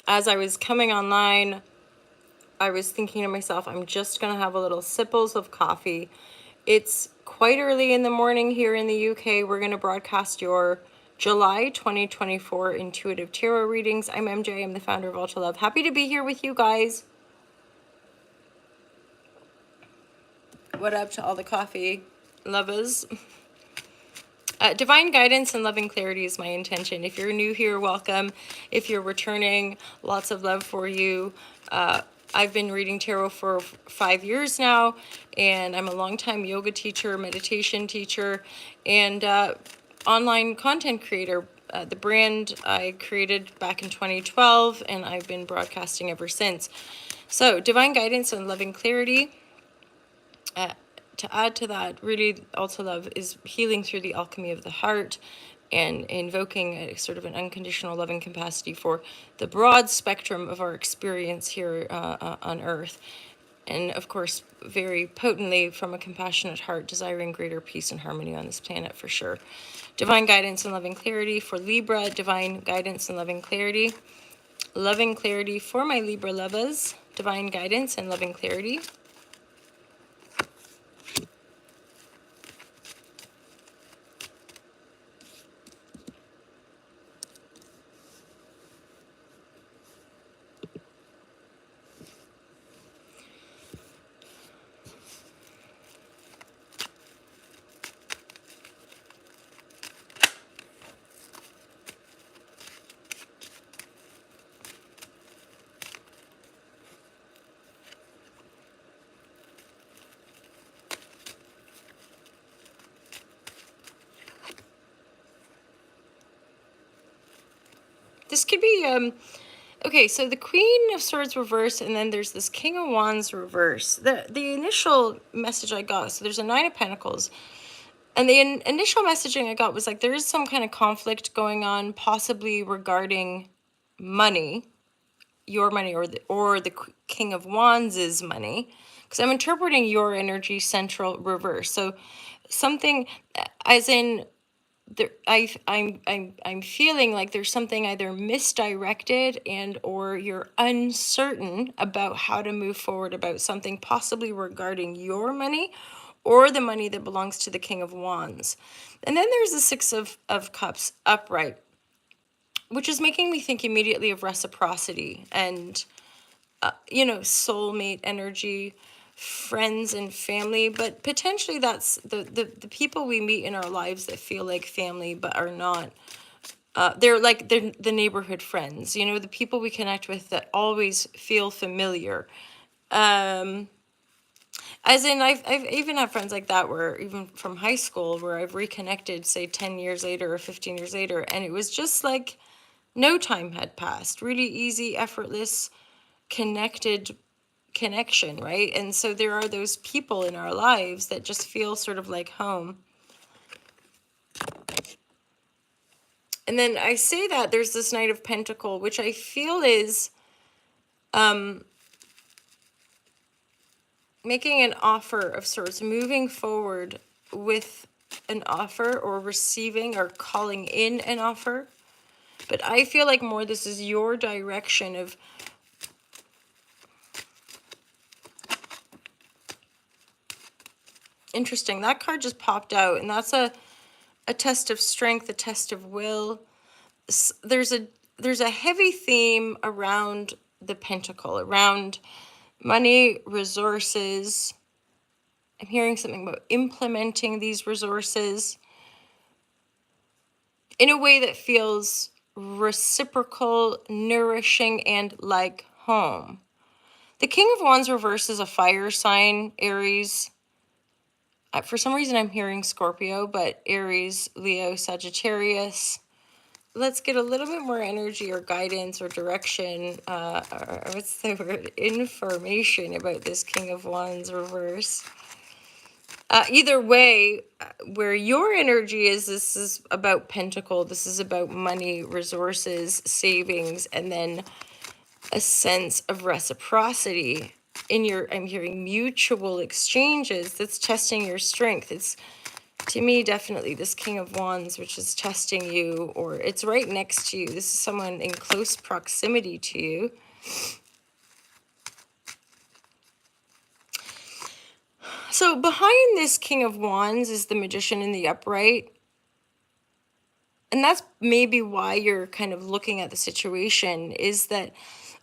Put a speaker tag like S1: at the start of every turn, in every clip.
S1: as I was coming online, I was thinking to myself, I'm just going to have a little sipples of coffee. It's quite early in the morning here in the UK. We're going to broadcast your July 2024 Intuitive Tarot readings. I'm MJ. I'm the founder of Ultra Love. Happy to be here with you guys. What up to all the coffee lovers? Divine guidance and loving clarity is my intention. If you're new here, welcome. If you're returning, lots of love for you. I've been reading tarot for 5 years now, and I'm a longtime yoga teacher, meditation teacher, and online content creator. The brand I created back in 2012, and I've been broadcasting ever since. So, divine guidance and loving clarity. To add to that, really, Ultra Love is healing through the alchemy of the heart and invoking a sort of an unconditional loving capacity for the broad spectrum of our experience here on Earth. And of course, very potently from a compassionate heart, desiring greater peace and harmony on this planet for sure. Divine guidance and loving clarity for Libra, divine guidance and loving clarity. Loving clarity for my Libra lovers, divine guidance and loving clarity. This could be, okay, so the Queen of Swords reverse, and then there's this King of Wands reverse. The initial message I got, so there's a Nine of Pentacles, and the initial messaging I got was like, there is some kind of conflict going on, possibly regarding money, your money, or the King of Wands' money, because I'm interpreting your energy central reverse. So something, as in, there, I'm feeling like there's something either misdirected and or you're uncertain about how to move forward about something possibly regarding your money or the money that belongs to the King of Wands. And then there's the Six of Cups upright, which is making me think immediately of reciprocity and soulmate energy, friends and family, but potentially that's the people we meet in our lives that feel like family but are not. They're like the neighborhood friends, the people we connect with that always feel familiar. As in, I've even had friends like that where even from high school where I've reconnected, say 10 years later or 15 years later, and it was just like no time had passed. Really easy, effortless, connected connection, right? And so there are those people in our lives that just feel sort of like home. And then I say that there's this Knight of Pentacle, which I feel is making an offer of sorts, moving forward with an offer or receiving or calling in an offer. But I feel like more this is your direction of interesting. That card just popped out, and that's a test of strength, a test of will. There's a heavy theme around the pentacle, around money, resources. I'm hearing something about implementing these resources in a way that feels reciprocal, nourishing, and like home. The King of Wands reverse is a fire sign, Aries. For some reason, I'm hearing Scorpio, but Aries, Leo, Sagittarius. Let's get a little bit more energy or guidance or direction, or what's the word? Information about this King of Wands reverse. Either way, where your energy is, this is about Pentacle, this is about money, resources, savings, and then a sense of reciprocity in your, I'm hearing mutual exchanges that's testing your strength. It's To me, definitely this King of Wands, which is testing you, or it's right next to you. This is someone in close proximity to you. So behind this King of Wands is the Magician in the upright. And that's maybe why you're kind of looking at the situation, is that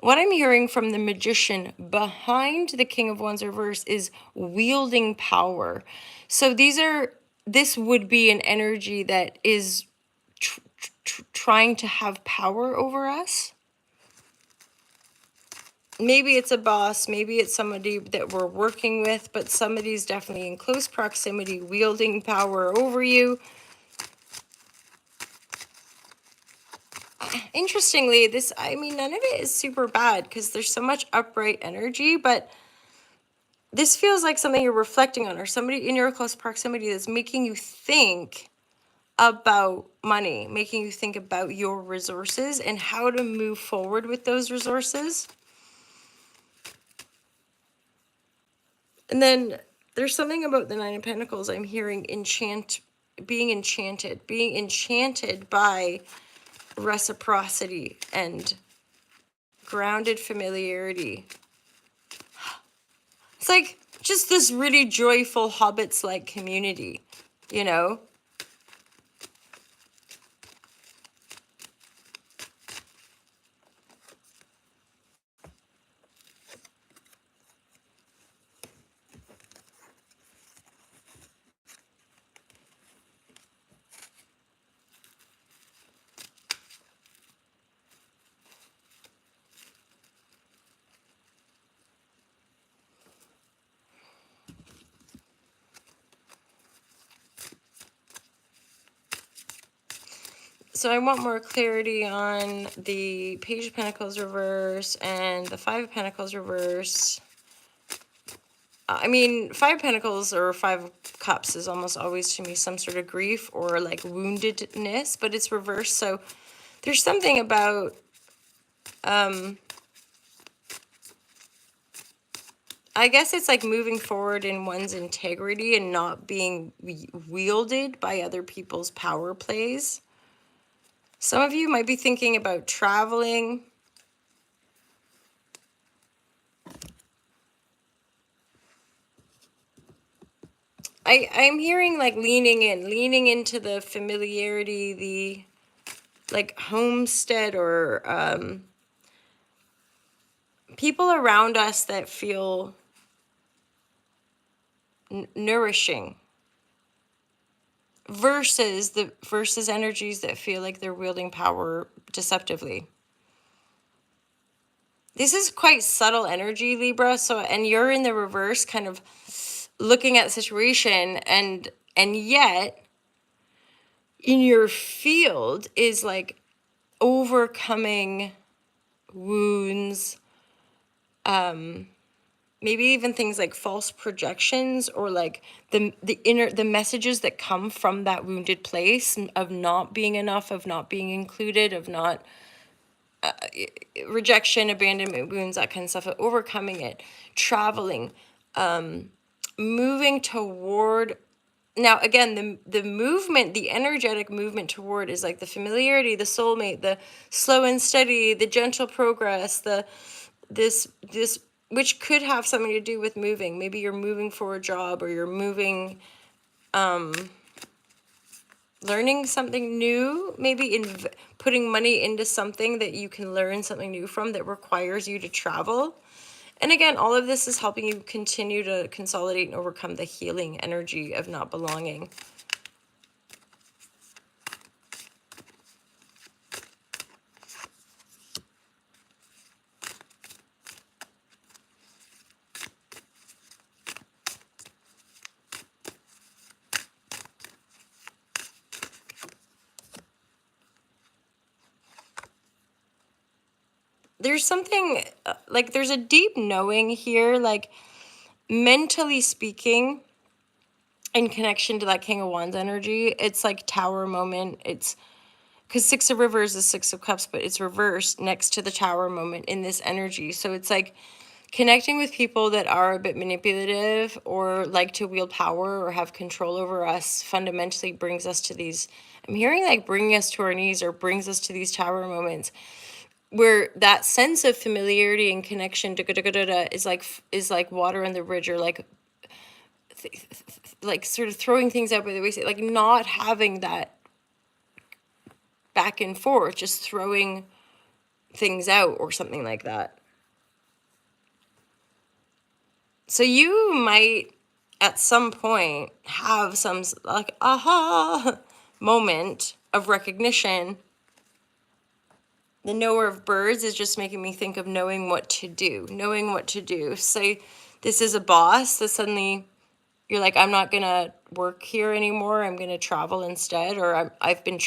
S1: what I'm hearing from the Magician behind the King of Wands reverse is wielding power. So this would be an energy that is trying to have power over us. Maybe it's a boss, maybe it's somebody that we're working with, but somebody's definitely in close proximity wielding power over you. Interestingly, none of it is super bad because there's so much upright energy, but this feels like something you're reflecting on, or somebody in your close proximity that's making you think about money, making you think about your resources and how to move forward with those resources. And then there's something about the Nine of Pentacles I'm hearing being enchanted by reciprocity and grounded familiarity. It's like just this really joyful hobbits-like community, you know? So I want more clarity on the Page of Pentacles reverse and the Five of Pentacles reverse. Five of Pentacles or Five of Cups is almost always to me some sort of grief or like woundedness, but it's reversed. So there's something about I guess it's like moving forward in one's integrity and not being wielded by other people's power plays. Some of you might be thinking about traveling. I'm hearing like leaning into the familiarity, the like homestead, or people around us that feel nourishing, versus energies that feel like they're wielding power deceptively. This is quite subtle energy, Libra. So, and you're in the reverse, kind of looking at the situation, and yet in your field is like overcoming wounds, maybe even things like false projections, or like the messages that come from that wounded place of not being enough, of not being included, of not rejection, abandonment, wounds, that kind of stuff, overcoming it, traveling, moving toward. Now, again, the movement, the energetic movement toward is like the familiarity, the soulmate, the slow and steady, the gentle progress, this, which could have something to do with moving. Maybe you're moving for a job, or you're moving, learning something new, maybe putting money into something that you can learn something new from that requires you to travel. And again, all of this is helping you continue to consolidate and overcome the healing energy of not belonging. There's something, like there's a deep knowing here, like mentally speaking, in connection to that King of Wands energy. It's like Tower moment. It's because Six of Rivers is Six of Cups, but it's reversed next to the Tower moment in this energy. So it's like connecting with people that are a bit manipulative or like to wield power or have control over us fundamentally brings us to these, I'm hearing like bringing us to our knees or brings us to these tower moments where that sense of familiarity and connection is like water on the ridge, or like sort of throwing things out by the wayside, like not having that back and forth, just throwing things out or something like that. So you might at some point have some like aha moment of recognition. The knower of birds is just making me think of knowing what to do, Say this is a boss that suddenly you're like, I'm not going to work here anymore. I'm going to travel instead. Or I've been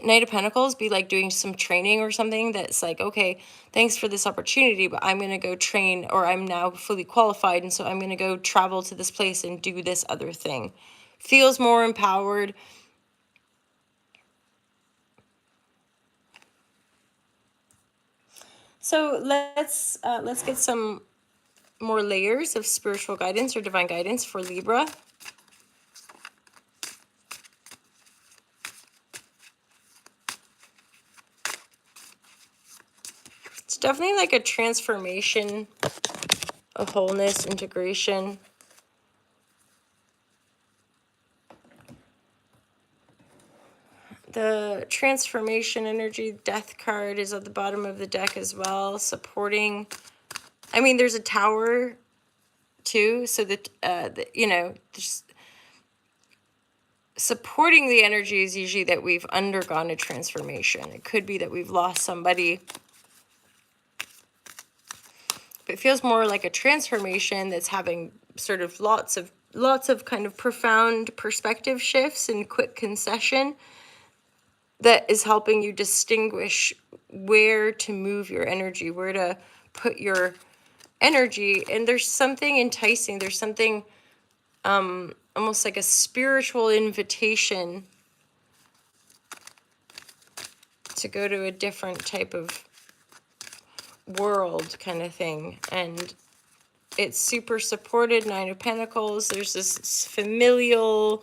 S1: Knight of Pentacles be like doing some training or something that's like, okay, thanks for this opportunity, but I'm going to go train, or I'm now fully qualified. And so I'm going to go travel to this place and do this other thing. Feels more empowered. So let's get some more layers of spiritual guidance or divine guidance for Libra. It's definitely like a transformation of wholeness, integration. The transformation energy death card is at the bottom of the deck as well, supporting. I mean, there's a tower too, so that there's supporting the energy is usually that we've undergone a transformation. It could be that we've lost somebody, but it feels more like a transformation that's having sort of lots of kind of profound perspective shifts and quick concession that is helping you distinguish where to move your energy, where to put your energy. And there's something enticing. There's something almost like a spiritual invitation to go to a different type of world kind of thing. And it's super supported. 9 of Pentacles. There's this familial,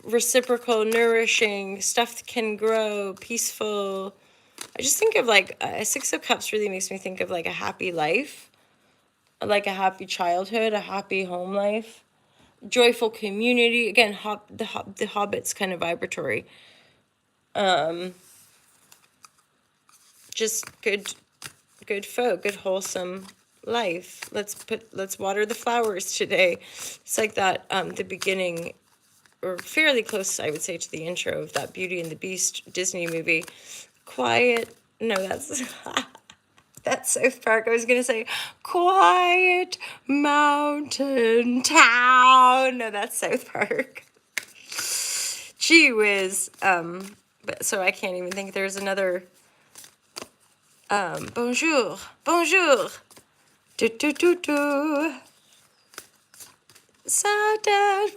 S1: reciprocal, nourishing, stuff can grow, peaceful. I just think of like a 6 of Cups really makes me think of like a happy life, like a happy childhood, a happy home life, joyful community. Again, the Hobbit's kind of vibratory. Just good folk, good wholesome life. Let's water the flowers today. It's like that the beginning, or fairly close, I would say, to the intro of that Beauty and the Beast Disney movie. Quiet. No, that's that's South Park. I was gonna say quiet mountain town. No, that's South Park. Gee whiz. But so I can't even think. There's another. Bonjour. Do do do do. Sad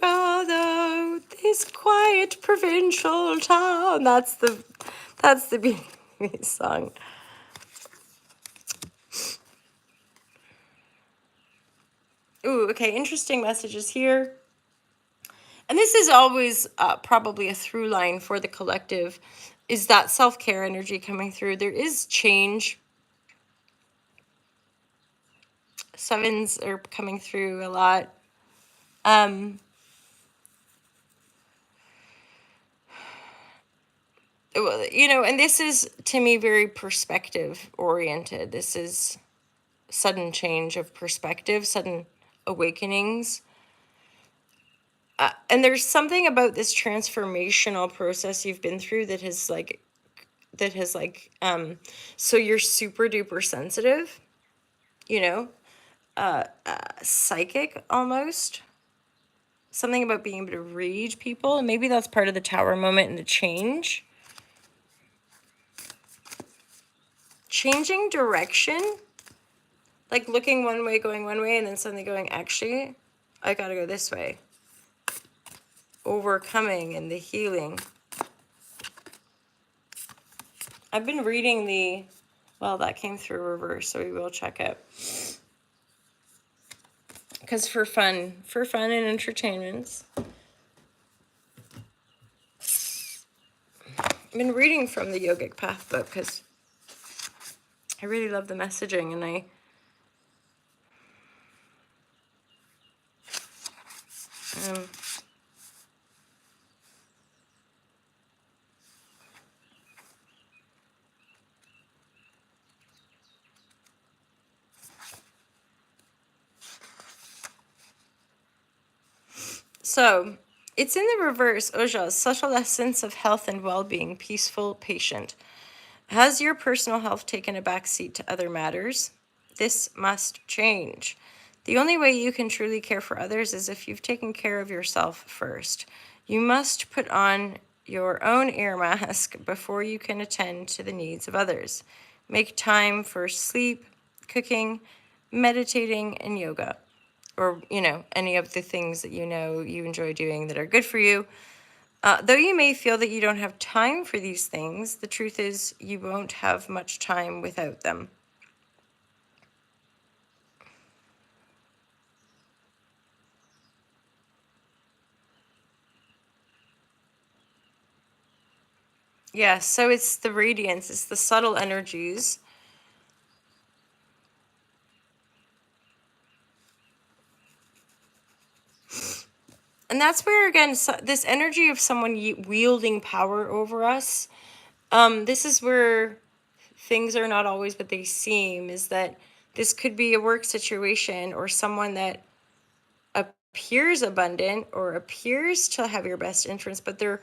S1: rather this quiet provincial town. That's the beginning song. Ooh, okay, interesting messages here. And this is always probably a through line for the collective, is that self-care energy coming through. There is change. 7s are coming through a lot. And this is, to me, very perspective oriented. This is sudden change of perspective, sudden awakenings. And there's something about this transformational process you've been through that has so you're super duper sensitive, psychic almost. Something about being able to read people, and maybe that's part of the tower moment and the change. Changing direction, like looking one way, going one way, and then suddenly going, actually, I gotta go this way. Overcoming and the healing. I've been reading Well, that came through reverse, so we will check it. Because for fun and entertainment. I've been reading from the Yogic Path book because I really love the messaging, and so it's in the reverse. Oja, subtle essence of health and well-being, peaceful, patient. Has your personal health taken a backseat to other matters? This must change. The only way you can truly care for others is if you've taken care of yourself first. You must put on your own air mask before you can attend to the needs of others. Make time for sleep, cooking, meditating, and yoga. Or, any of the things that you enjoy doing that are good for you. Though you may feel that you don't have time for these things, the truth is you won't have much time without them. Yeah, so it's the radiance, it's the subtle energies. And that's where, again, this energy of someone wielding power over us, this is where things are not always what they seem, is that this could be a work situation or someone that appears abundant or appears to have your best interest, but they're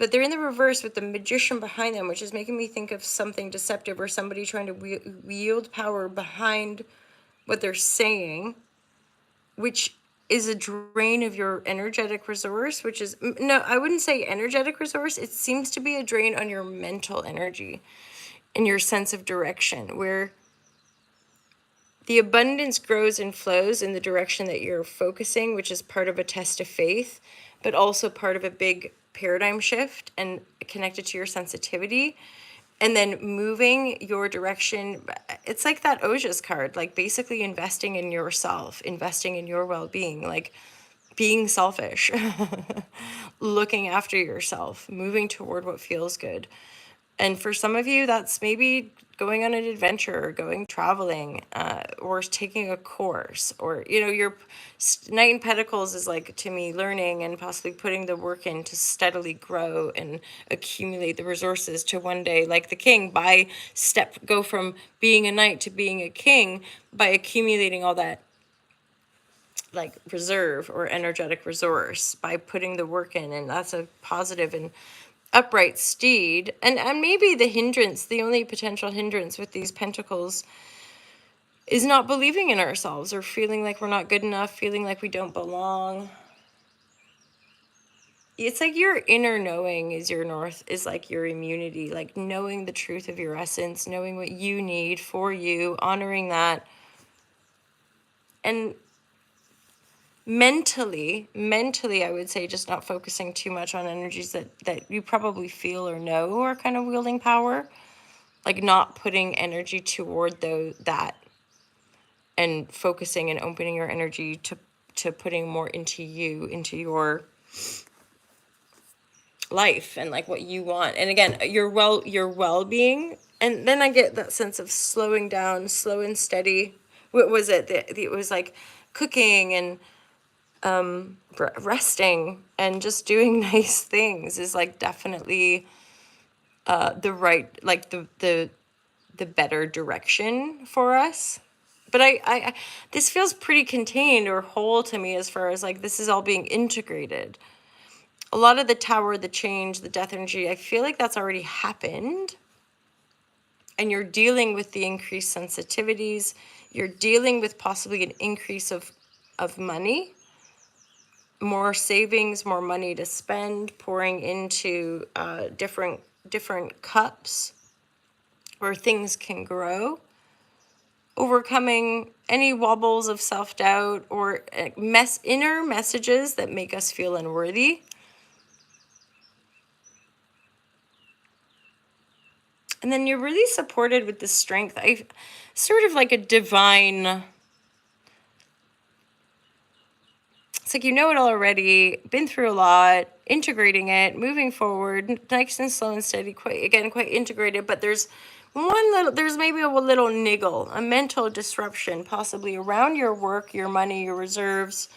S1: in the reverse with the magician behind them, which is making me think of something deceptive or somebody trying to wield power behind what they're saying, which is a drain of your energetic resource, which is, no, I wouldn't say energetic resource. It seems to be a drain on your mental energy and your sense of direction, where the abundance grows and flows in the direction that you're focusing, which is part of a test of faith, but also part of a big paradigm shift and connected to your sensitivity. And then moving your direction, it's like that Oja's card, like basically investing in yourself, investing in your well-being, like being selfish, looking after yourself, moving toward what feels good. And for some of you, that's maybe going on an adventure, or going traveling, or taking a course, or, your Knight in Pentacles is like, to me, learning and possibly putting the work in to steadily grow and accumulate the resources to one day, like the king, go from being a knight to being a king by accumulating all that like reserve or energetic resource by putting the work in. And that's a positive and upright steed. And maybe the only potential hindrance with these pentacles is not believing in ourselves or feeling like we're not good enough, feeling like we don't belong. It's like your inner knowing is your north, is like your immunity, like knowing the truth of your essence, knowing what you need for you, honoring that. And mentally, I would say just not focusing too much on energies that you probably feel or know are kind of wielding power, like not putting energy toward that and focusing and opening your energy to putting more into you, into your life and like what you want. And again, your well-being. And then I get that sense of slowing down, slow and steady. What was it? It was like cooking and resting and just doing nice things is like definitely the right, like the better direction for us. But I this feels pretty contained or whole to me, as far as like this is all being integrated. A lot of the tower, the change, the death energy, I feel like that's already happened. And you're dealing with the increased sensitivities. You're dealing with possibly an increase of money, more savings, more money to spend, pouring into different cups where things can grow, overcoming any wobbles of self-doubt or inner messages that make us feel unworthy. And then you're really supported with the strength. I sort of like a divine, it's like you know it all already, been through a lot, integrating it, moving forward, nice and slow and steady, quite integrated, but there's maybe a little niggle, a mental disruption, possibly around your work, your money, your reserves,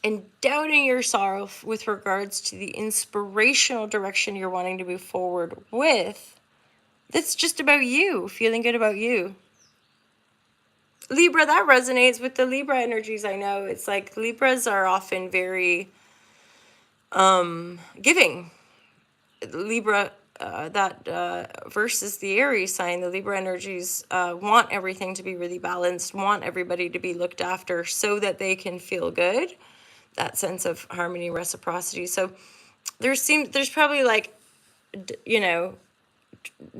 S1: and doubting yourself with regards to the inspirational direction you're wanting to move forward with. That's just about you, feeling good about you. Libra, that resonates with the Libra energies. I know it's like Libras are often very giving. Libra, versus the Aries sign, the Libra energies want everything to be really balanced, want everybody to be looked after so that they can feel good. That sense of harmony, reciprocity. So there's probably like,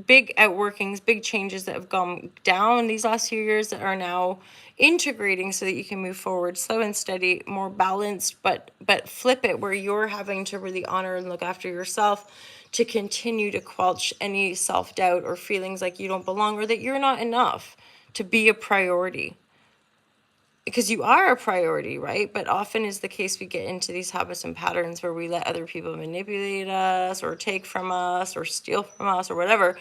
S1: big outworkings, big changes that have gone down these last few years that are now integrating so that you can move forward slow and steady, more balanced, but flip it where you're having to really honor and look after yourself to continue to quench any self-doubt or feelings like you don't belong or that you're not enough to be a priority. Because you are a priority, right? But often is the case we get into these habits and patterns where we let other people manipulate us or take from us or steal from us or whatever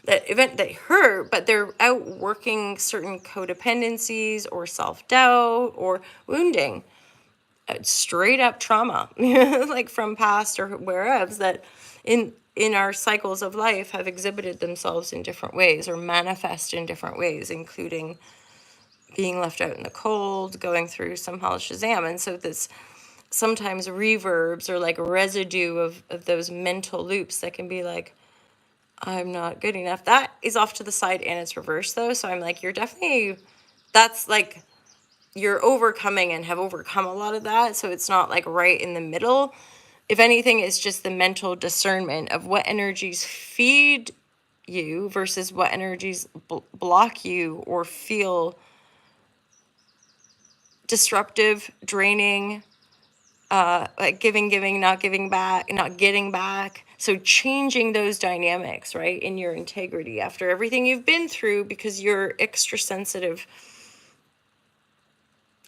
S1: that hurt, but they're outworking certain codependencies or self-doubt or wounding, straight up trauma, like from past or wherever that in our cycles of life have exhibited themselves in different ways or manifest in different ways, including being left out in the cold, going through some hell Shazam. And so this sometimes reverbs or like residue of those mental loops that can be like, I'm not good enough. That is off to the side and it's reversed though. So I'm like, that's like, you're overcoming and have overcome a lot of that. So it's not like right in the middle. If anything, it's just the mental discernment of what energies feed you versus what energies block you or feel disruptive, draining, like giving, not giving back, not getting back. So changing those dynamics, right, in your integrity after everything you've been through, because you're extra sensitive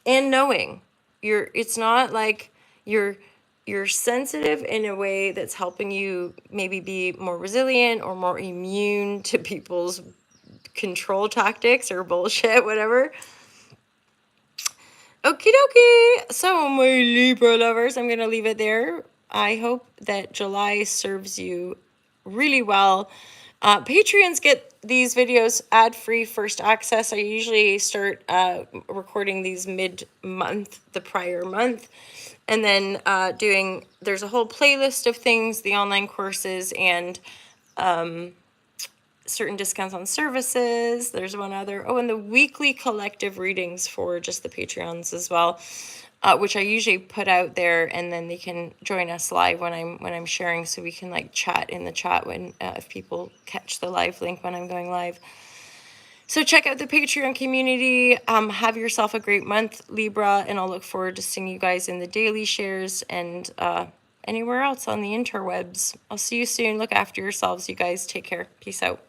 S1: and knowing it's not like you're sensitive in a way that's helping you maybe be more resilient or more immune to people's control tactics or bullshit, whatever. Okie dokie. So, my Libra lovers, I'm going to leave it there. I hope that July serves you really well. Patreons get these videos ad-free first access. I usually start recording these mid-month, the prior month. And then there's a whole playlist of things, the online courses, and certain discounts on services. There's one other. Oh, and the weekly collective readings for just the Patreons as well, which I usually put out there, and then they can join us live when I'm sharing, so we can like chat in the chat when if people catch the live link when I'm going live. So check out the Patreon community. Have yourself a great month, Libra, and I'll look forward to seeing you guys in the daily shares and anywhere else on the interwebs. I'll see you soon. Look after yourselves, you guys. Take care. Peace out.